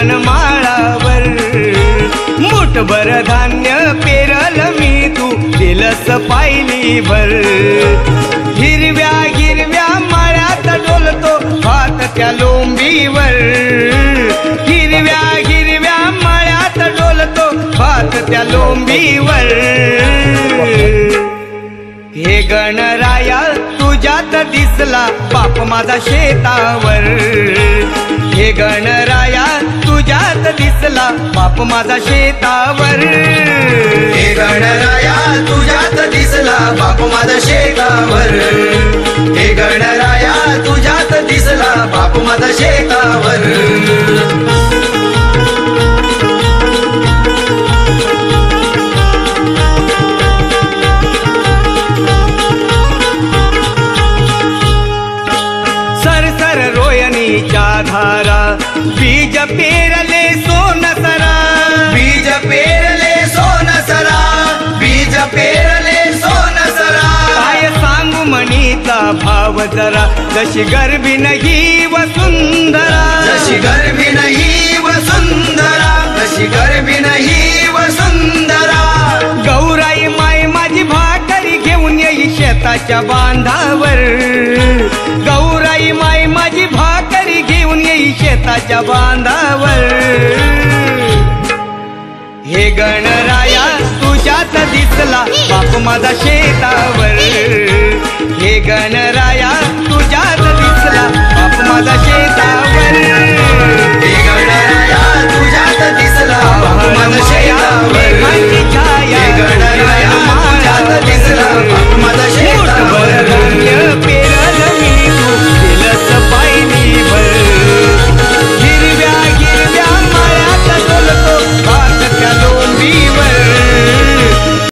रानमाळावर मुठभर धान्य पेरल मी तू दिलस पायली भर हिरव्या हिरव्या माळ्यात डोलतो भात त्या लोंबीवर हिरव्या हिरव्या माळ्यात डोलतो भात त्या लोंबीवर हे गणराया तुझ्यात दिसला बाप माझा शेतावर हे गणराया तुझ्यात दिसला बाप माझा शेतावर हे गणराया तुझ्यात दिसला बाप माझा शेतावर हे गणराया तुझ्यात दिसला बाप माझा शेतावर धारा बीज पेरले सोनसरा बीज पेरले सोनसरा बीज पेरले सोनसरा काय सांगू म्हणीचा भाव जरा जशी गर्भी नाही वसुंधरा जशी गर्भी नाही वसुंधरा जशी गर्भी नाही वसुंधरा गौराई माय माझी भाकरी घेऊन येई शेताच्या बांधावर गौराई माय माझी भाकरी घेऊन येई शेताच्या बांधावर हे गणराया तुझ्यात दिसला बाप माझा शेतावर हे गणराया तुझ्यात दिसला बाप माझा शेतावर